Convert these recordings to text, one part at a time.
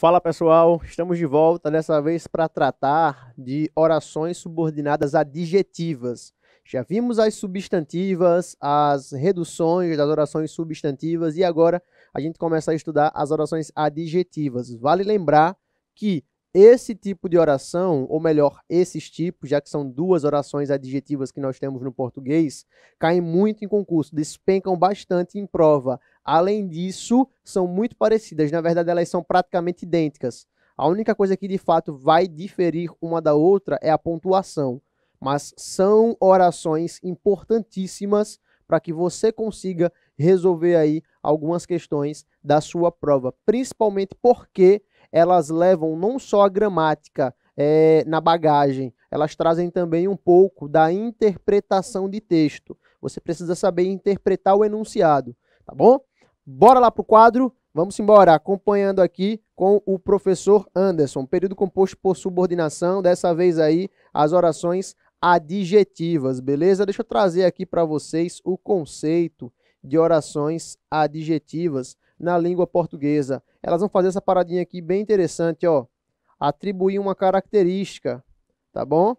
Fala pessoal, estamos de volta dessa vez para tratar de orações subordinadas adjetivas. Já vimos as substantivas, as reduções das orações substantivas e agora a gente começa a estudar as orações adjetivas. Vale lembrar que esse tipo de oração, ou melhor, esses tipos, já que são duas orações adjetivas que nós temos no português, caem muito em concurso, despencam bastante em prova. Além disso, são muito parecidas. Na verdade, elas são praticamente idênticas. A única coisa que, de fato, vai diferir uma da outra é a pontuação. Mas são orações importantíssimas para que você consiga resolver aí algumas questões da sua prova. Principalmente porque elas levam não só a gramática na bagagem, elas trazem também um pouco da interpretação de texto. Você precisa saber interpretar o enunciado, tá bom? Bora lá para o quadro, vamos embora, acompanhando aqui com o professor Anderson, período composto por subordinação, dessa vez aí as orações adjetivas, beleza? Deixa eu trazer aqui para vocês o conceito de orações adjetivas na língua portuguesa. Elas vão fazer essa paradinha aqui bem interessante, ó, atribuir uma característica, tá bom?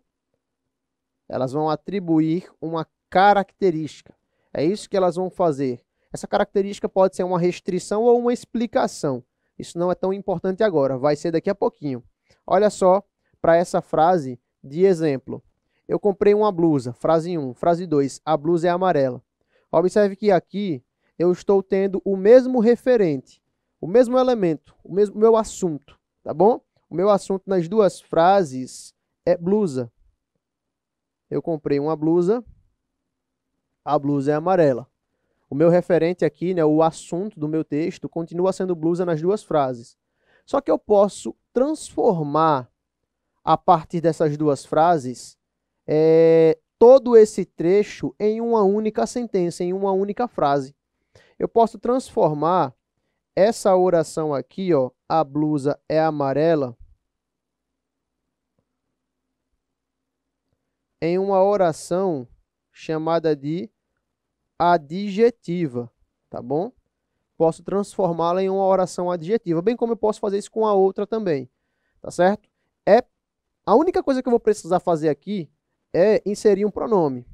Elas vão atribuir uma característica, é isso que elas vão fazer. Essa característica pode ser uma restrição ou uma explicação. Isso não é tão importante agora, vai ser daqui a pouquinho. Olha só para essa frase de exemplo. Eu comprei uma blusa, frase 1. Frase 2, a blusa é amarela. Observe que aqui eu estou tendo o mesmo referente, o mesmo elemento, o meu assunto, tá bom? O meu assunto nas duas frases é blusa. Eu comprei uma blusa, a blusa é amarela. O meu referente aqui, né, o assunto do meu texto, continua sendo blusa nas duas frases. Só que eu posso transformar, a partir dessas duas frases, todo esse trecho em uma única sentença, em uma única frase. Eu posso transformar essa oração aqui, ó, a blusa é amarela, em uma oração chamada de adjetiva, tá bom? Posso transformá-la em uma oração adjetiva, bem como eu posso fazer isso com a outra também, tá certo? A única coisa que eu vou precisar fazer aqui é inserir um pronome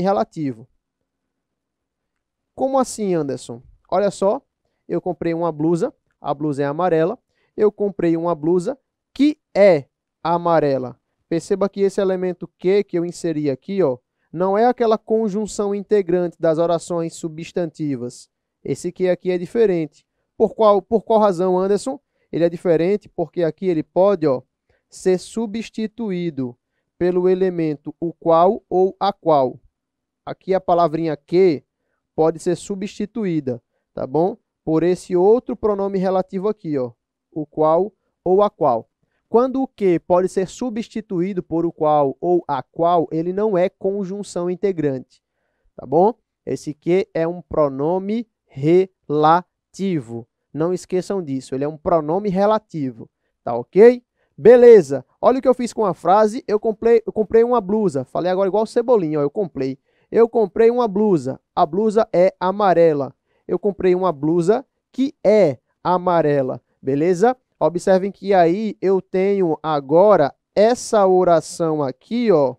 relativo. Como assim, Anderson? Olha só, eu comprei uma blusa, a blusa é amarela, eu comprei uma blusa que é amarela. Perceba que esse elemento que eu inseri aqui, ó, não é aquela conjunção integrante das orações substantivas. Esse que aqui é diferente. Por qual razão, Anderson? Ele é diferente porque aqui ele pode, ó, ser substituído pelo elemento o qual ou a qual. Aqui a palavrinha que pode ser substituída, tá bom? Por esse outro pronome relativo aqui, ó, o qual ou a qual. Quando o que pode ser substituído por o qual ou a qual, ele não é conjunção integrante, tá bom? Esse que é um pronome relativo. Não esqueçam disso, ele é um pronome relativo, tá ok? Beleza, olha o que eu fiz com a frase, eu comprei uma blusa. Falei agora igual Cebolinha, ó, eu comprei uma blusa, a blusa é amarela. Eu comprei uma blusa que é amarela, beleza? Observem que aí eu tenho agora essa oração aqui, ó,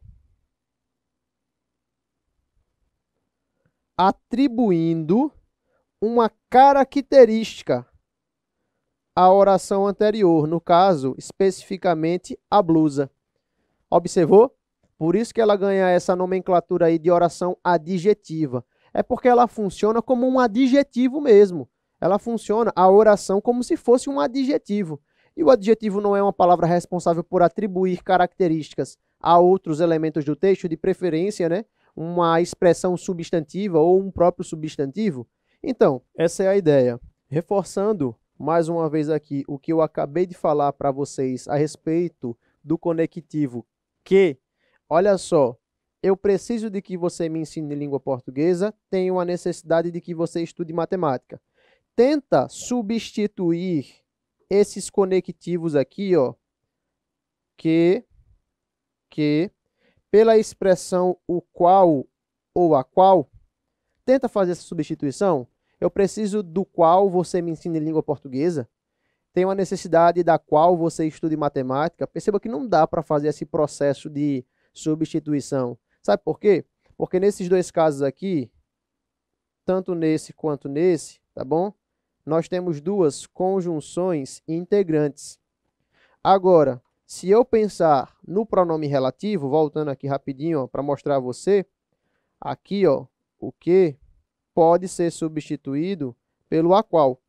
atribuindo uma característica à oração anterior, no caso, especificamente a blusa. Observou? Por isso que ela ganha essa nomenclatura aí de oração adjetiva. É porque ela funciona como um adjetivo mesmo. Ela funciona, a oração, como se fosse um adjetivo. E o adjetivo não é uma palavra responsável por atribuir características a outros elementos do texto, de preferência, né? Uma expressão substantiva ou um próprio substantivo. Então, essa é a ideia. Reforçando mais uma vez aqui o que eu acabei de falar para vocês a respeito do conectivo que, olha só, eu preciso de que você me ensine língua portuguesa, tenho a necessidade de que você estude matemática. Tenta substituir esses conectivos aqui, ó, que, pela expressão o qual ou a qual. Tenta fazer essa substituição. Eu preciso do qual você me ensine língua portuguesa. tem uma necessidade da qual você estude matemática, perceba que não dá para fazer esse processo de substituição. Sabe por quê? Porque nesses dois casos aqui, tanto nesse quanto nesse, tá bom? Nós temos duas conjunções integrantes. Agora, se eu pensar no pronome relativo, voltando aqui rapidinho para mostrar a você, aqui ó, o que pode ser substituído pelo a qual.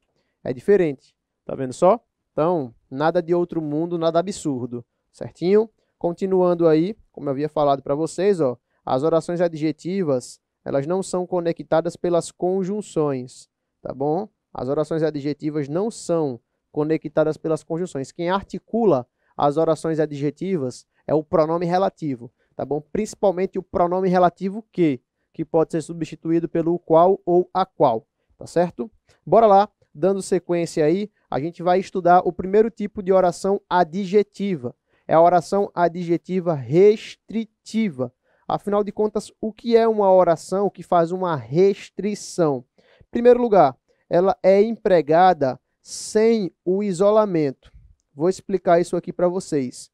É diferente. Tá vendo só? Então, nada de outro mundo, nada absurdo. Certinho? Continuando aí, como eu havia falado para vocês, ó, as orações adjetivas, elas não são conectadas pelas conjunções, tá bom? As orações adjetivas não são conectadas pelas conjunções. Quem articula as orações adjetivas é o pronome relativo, tá bom? Principalmente o pronome relativo que pode ser substituído pelo qual ou a qual, tá certo? Bora lá, dando sequência aí, a gente vai estudar o primeiro tipo de oração adjetiva. É a oração adjetiva restritiva. Afinal de contas, o que é uma oração que faz uma restrição? Em primeiro lugar, ela é empregada sem o isolamento. Vou explicar isso aqui para vocês.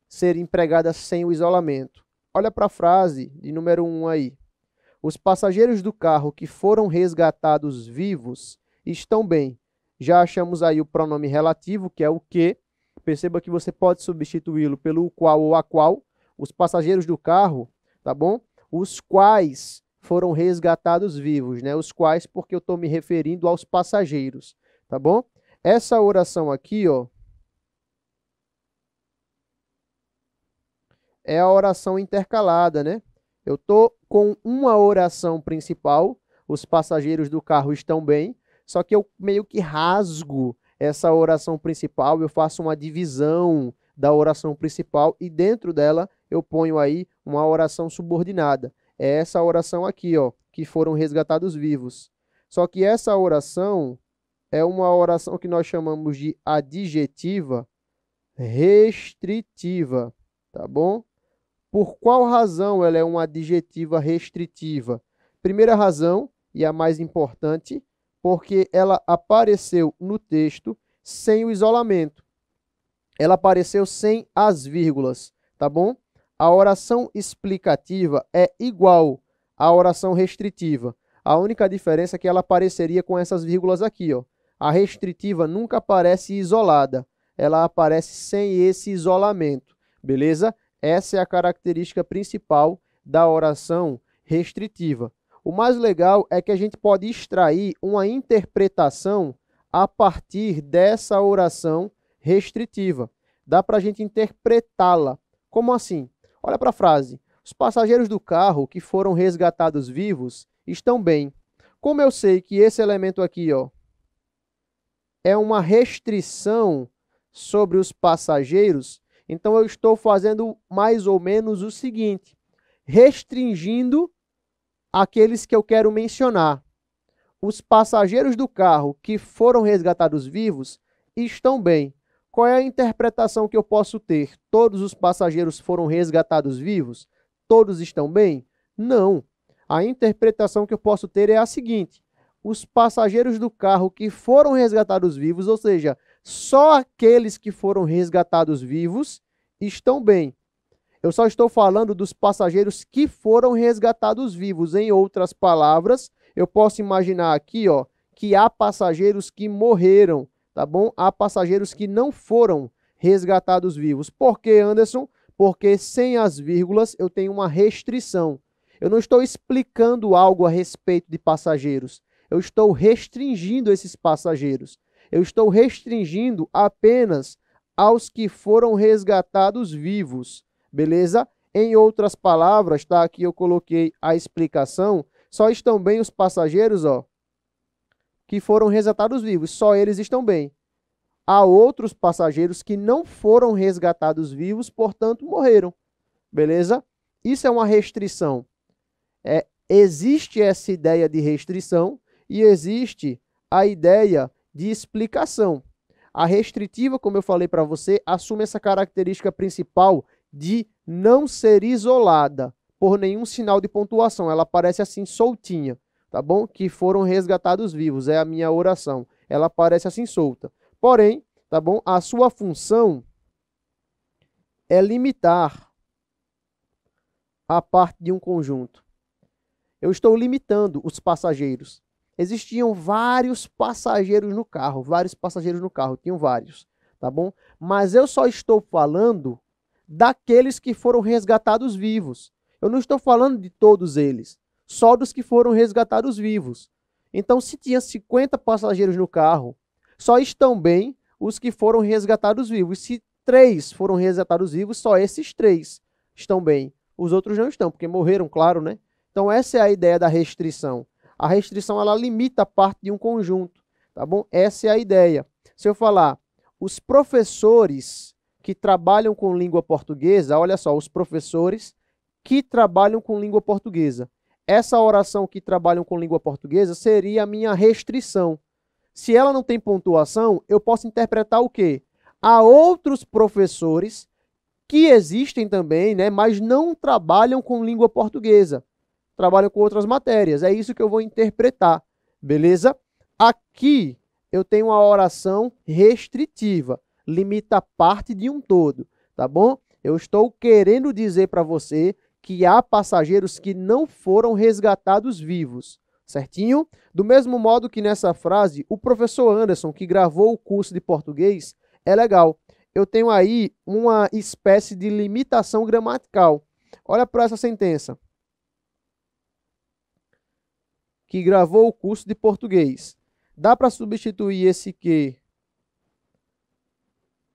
Ser empregada sem o isolamento. Olha para a frase de número 1 aí. Os passageiros do carro que foram resgatados vivos estão bem. Já achamos aí o pronome relativo, que é o que. Perceba que você pode substituí-lo pelo qual ou a qual. Os passageiros do carro, tá bom? Os quais foram resgatados vivos, né? Os quais, porque eu estou me referindo aos passageiros, tá bom? Essa oração aqui, ó, é a oração intercalada, né? Eu estou com uma oração principal, os passageiros do carro estão bem, só que eu meio que rasgo essa oração principal, eu faço uma divisão da oração principal e dentro dela eu ponho aí uma oração subordinada. É essa oração aqui, ó, que foram resgatados vivos. Só que essa oração é uma oração que nós chamamos de adjetiva restritiva, tá bom? Por qual razão ela é uma adjetiva restritiva? Primeira razão, e a mais importante, porque ela apareceu no texto sem o isolamento. Ela apareceu sem as vírgulas, tá bom? A oração explicativa é igual à oração restritiva. A única diferença é que ela apareceria com essas vírgulas aqui, ó. A restritiva nunca aparece isolada, ela aparece sem esse isolamento, beleza? Essa é a característica principal da oração restritiva. O mais legal é que a gente pode extrair uma interpretação a partir dessa oração restritiva. Dá para a gente interpretá-la. Como assim? Olha para a frase. Os passageiros do carro que foram resgatados vivos estão bem. Como eu sei que esse elemento aqui, ó, é uma restrição sobre os passageiros, então eu estou fazendo mais ou menos o seguinte, restringindo aqueles que eu quero mencionar. Os passageiros do carro que foram resgatados vivos estão bem. Qual é a interpretação que eu posso ter? Todos os passageiros foram resgatados vivos? Todos estão bem? Não. A interpretação que eu posso ter é a seguinte: os passageiros do carro que foram resgatados vivos, ou seja, só aqueles que foram resgatados vivos estão bem. Eu só estou falando dos passageiros que foram resgatados vivos. Em outras palavras, eu posso imaginar aqui, ó, que há passageiros que morreram, tá bom? Há passageiros que não foram resgatados vivos. Por que, Anderson? Porque sem as vírgulas eu tenho uma restrição. Eu não estou explicando algo a respeito de passageiros. Eu estou restringindo esses passageiros. Eu estou restringindo apenas aos que foram resgatados vivos, beleza? Em outras palavras, tá? Aqui eu coloquei a explicação. Só estão bem os passageiros, ó, que foram resgatados vivos. Só eles estão bem. Há outros passageiros que não foram resgatados vivos, portanto, morreram, beleza? Isso é uma restrição. Existe essa ideia de restrição e existe a ideia de explicação. A restritiva, como eu falei para você, assume essa característica principal de não ser isolada por nenhum sinal de pontuação. Ela aparece assim soltinha, tá bom? Que foram resgatados vivos, é a minha oração. Ela aparece assim solta. Porém, tá bom? A sua função é limitar a parte de um conjunto. Eu estou limitando os passageiros. Existiam vários passageiros no carro, tinham vários, tá bom? Mas eu só estou falando daqueles que foram resgatados vivos. Eu não estou falando de todos eles, só dos que foram resgatados vivos. Então, se tinha 50 passageiros no carro, só estão bem os que foram resgatados vivos. Se 3 foram resgatados vivos, só esses 3 estão bem. Os outros não estão, porque morreram, claro, né? Então, essa é a ideia da restrição. A restrição, ela limita a parte de um conjunto, tá bom? Essa é a ideia. Se eu falar, os professores que trabalham com língua portuguesa, olha só, os professores que trabalham com língua portuguesa. Essa oração que trabalham com língua portuguesa seria a minha restrição. Se ela não tem pontuação, eu posso interpretar o quê? Há outros professores que existem também, né, mas não trabalham com língua portuguesa. Trabalham com outras matérias. É isso que eu vou interpretar, beleza? Aqui eu tenho uma oração restritiva, limita parte de um todo, tá bom? Eu estou querendo dizer para você que há passageiros que não foram resgatados vivos, certinho? Do mesmo modo que nessa frase, o professor Anderson, que gravou o curso de português, é legal. Eu tenho aí uma espécie de limitação gramatical. Olha para essa sentença. Que gravou o curso de português. Dá para substituir esse que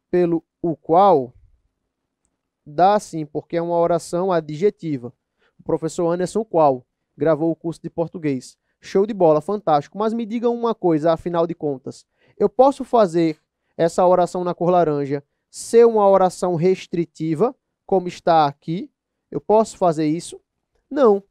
pelo o qual? Dá sim, porque é uma oração adjetiva. O professor Anderson qual gravou o curso de português. Show de bola, fantástico. Mas me digam uma coisa, afinal de contas. Eu posso fazer essa oração na cor laranja ser uma oração restritiva, como está aqui? Eu posso fazer isso? Não.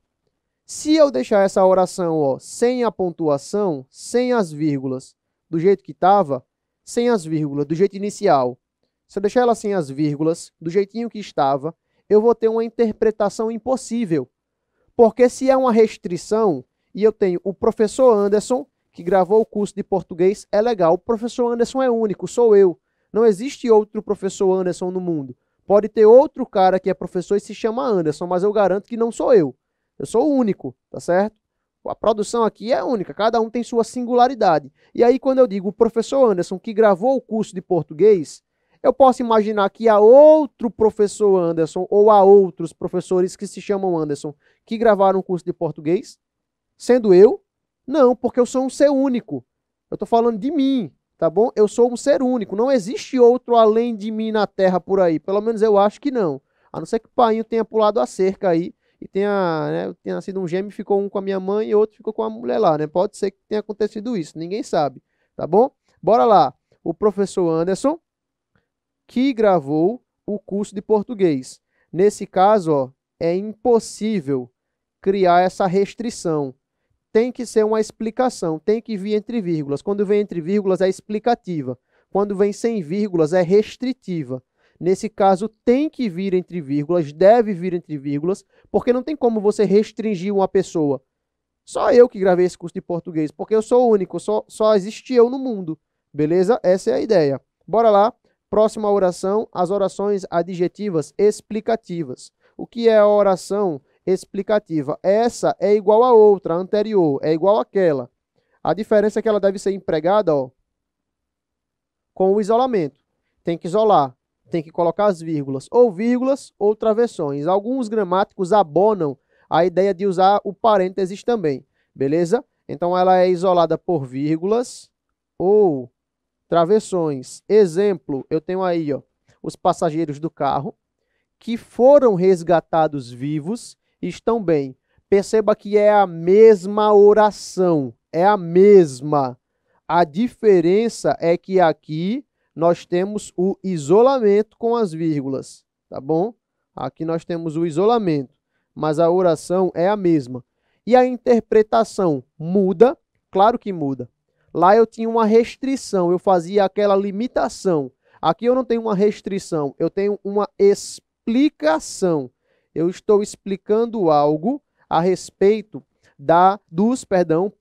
Se eu deixar essa oração, ó, sem a pontuação, sem as vírgulas, do jeito que estava, sem as vírgulas, do jeito inicial, se eu deixar ela sem as vírgulas, do jeitinho que estava, eu vou ter uma interpretação impossível. Porque se é uma restrição, e eu tenho o professor Anderson, que gravou o curso de português, é legal. O professor Anderson é único, sou eu. Não existe outro professor Anderson no mundo. Pode ter outro cara que é professor e se chama Anderson, mas eu garanto que não sou eu. Eu sou o único, tá certo? A produção aqui é única, cada um tem sua singularidade. E aí, quando eu digo o professor Anderson, que gravou o curso de português, eu posso imaginar que há outro professor Anderson, ou há outros professores que se chamam Anderson, que gravaram o curso de português, sendo eu? Não, porque eu sou um ser único. Eu estou falando de mim, tá bom? Eu sou um ser único, não existe outro além de mim na Terra por aí. Pelo menos eu acho que não. A não ser que o pai tenha pulado a cerca aí, e tenha nascido um gêmeo, ficou um com a minha mãe e outro ficou com a mulher lá, né? Pode ser que tenha acontecido isso, ninguém sabe, tá bom? Bora lá. O professor Anderson, que gravou o curso de português. Nesse caso, ó, é impossível criar essa restrição. Tem que ser uma explicação, tem que vir entre vírgulas. Quando vem entre vírgulas é explicativa. Quando vem sem vírgulas é restritiva. Nesse caso, tem que vir entre vírgulas, deve vir entre vírgulas, porque não tem como você restringir uma pessoa. Só eu que gravei esse curso de português, porque eu sou único, só existe eu no mundo. Beleza? Essa é a ideia. Bora lá. Próxima oração, as orações adjetivas explicativas. O que é a oração explicativa? Essa é igual a outra, a anterior, é igual àquela. A diferença é que ela deve ser empregada, ó, com o isolamento. Tem que isolar. Tem que colocar as vírgulas ou travessões. Alguns gramáticos abonam a ideia de usar o parênteses também, beleza? Então, ela é isolada por vírgulas ou travessões. Exemplo, eu tenho aí, ó, os passageiros do carro que foram resgatados vivos e estão bem. Perceba que é a mesma oração, é a mesma. A diferença é que aqui nós temos o isolamento com as vírgulas, tá bom? Aqui nós temos o isolamento, mas a oração é a mesma. E a interpretação muda? Claro que muda. Lá eu tinha uma restrição, eu fazia aquela limitação. Aqui eu não tenho uma restrição, eu tenho uma explicação. Eu estou explicando algo a respeito dos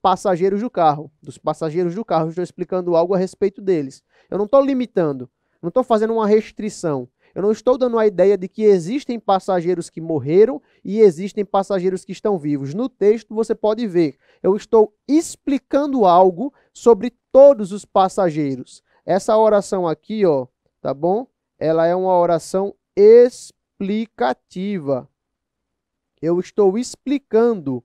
passageiros do carro. Dos passageiros do carro, estou explicando algo a respeito deles. Eu não estou limitando, não estou fazendo uma restrição. Eu não estou dando a ideia de que existem passageiros que morreram e existem passageiros que estão vivos. No texto você pode ver, eu estou explicando algo sobre todos os passageiros. Essa oração aqui, ó, tá bom? Ela é uma oração explicativa. Eu estou explicando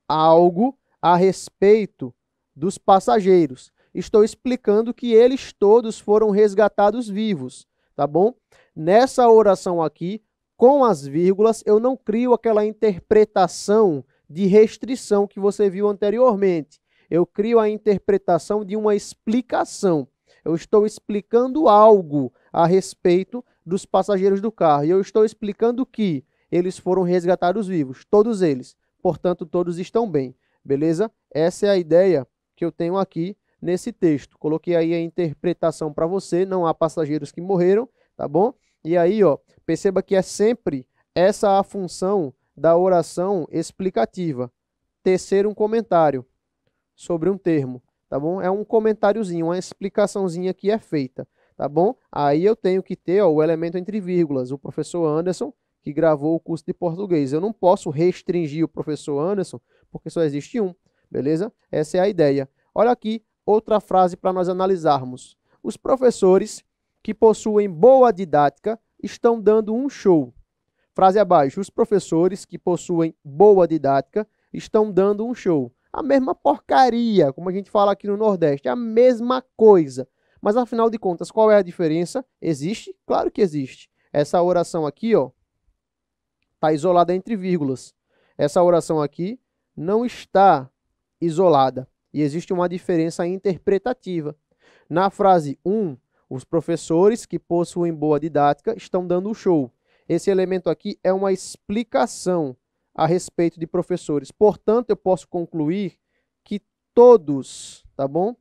algo a respeito dos passageiros. Estou explicando que eles todos foram resgatados vivos, tá bom? Nessa oração aqui, com as vírgulas, eu não crio aquela interpretação de restrição que você viu anteriormente. Eu crio a interpretação de uma explicação. Eu estou explicando algo a respeito dos passageiros do carro. E eu estou explicando que eles foram resgatados vivos, todos eles. Portanto, todos estão bem, beleza? Essa é a ideia que eu tenho aqui nesse texto. Coloquei aí a interpretação para você, não há passageiros que morreram, tá bom? E aí, ó, perceba que é sempre essa a função da oração explicativa. Tecer um comentário sobre um termo, tá bom? É um comentáriozinho, uma explicaçãozinha que é feita, tá bom? Aí eu tenho que ter, ó, o elemento entre vírgulas, o professor Anderson, que gravou o curso de português. Eu não posso restringir o professor Anderson, porque só existe um, beleza? Essa é a ideia. Olha aqui, outra frase para nós analisarmos. Os professores que possuem boa didática estão dando um show. Frase abaixo. Os professores que possuem boa didática estão dando um show. A mesma porcaria, como a gente fala aqui no Nordeste, a mesma coisa. Mas, afinal de contas, qual é a diferença? Existe? Claro que existe. Essa oração aqui, ó, está isolada entre vírgulas. Essa oração aqui não está isolada. E existe uma diferença interpretativa. Na frase 1, os professores que possuem boa didática estão dando um show. Esse elemento aqui é uma explicação a respeito de professores. Portanto, eu posso concluir que todos, tá bom?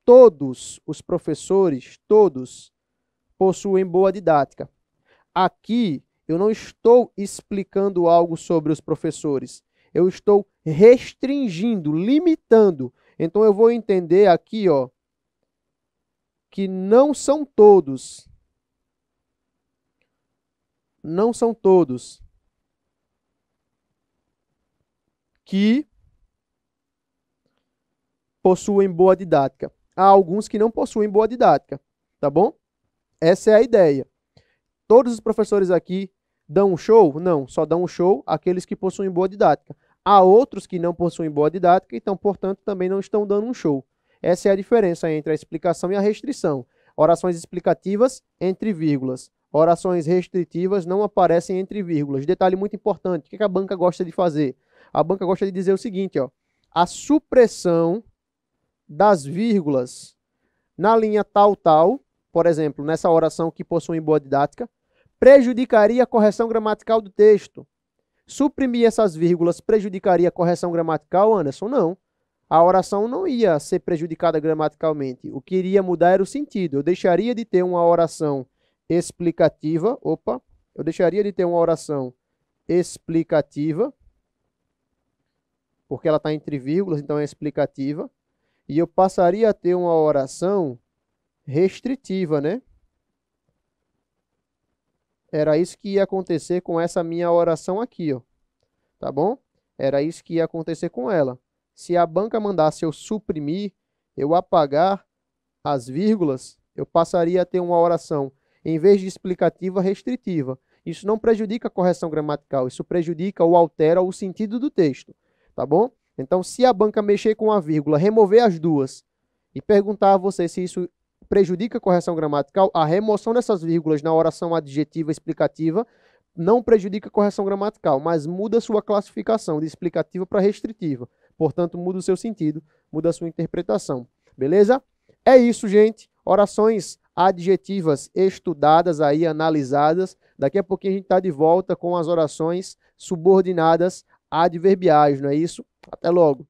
Todos os professores, todos, possuem boa didática. Aqui, eu não estou explicando algo sobre os professores. Eu estou restringindo, limitando. Então, eu vou entender aqui, ó, que não são todos. Não são todos que possuem boa didática. Há alguns que não possuem boa didática, tá bom? Essa é a ideia. Todos os professores aqui dão um show? Não, só dão um show aqueles que possuem boa didática. Há outros que não possuem boa didática, então, portanto, também não estão dando um show. Essa é a diferença entre a explicação e a restrição. Orações explicativas entre vírgulas. Orações restritivas não aparecem entre vírgulas. Detalhe muito importante, o que a banca gosta de fazer? A banca gosta de dizer o seguinte, ó, a supressão das vírgulas na linha tal, por exemplo, nessa oração que possui boa didática, prejudicaria a correção gramatical do texto. Suprimir essas vírgulas prejudicaria a correção gramatical, Anderson? Não. A oração não ia ser prejudicada gramaticalmente. O que iria mudar era o sentido. Eu deixaria de ter uma oração explicativa. Eu deixaria de ter uma oração explicativa, porque ela está entre vírgulas, então é explicativa. E eu passaria a ter uma oração restritiva, né? Era isso que ia acontecer com essa minha oração aqui, ó. Tá bom? Era isso que ia acontecer com ela. Se a banca mandasse eu suprimir, eu apagar as vírgulas, eu passaria a ter uma oração, em vez de explicativa, restritiva. Isso não prejudica a correção gramatical, isso prejudica ou altera o sentido do texto, tá bom? Então, se a banca mexer com a vírgula, remover as duas e perguntar a você se isso prejudica a correção gramatical, a remoção dessas vírgulas na oração adjetiva explicativa não prejudica a correção gramatical, mas muda a sua classificação de explicativa para restritiva. Portanto, muda o seu sentido, muda a sua interpretação. Beleza? É isso, gente. Orações adjetivas estudadas aí, analisadas. Daqui a pouquinho a gente está de volta com as orações subordinadas adverbiais, não é isso? Até logo.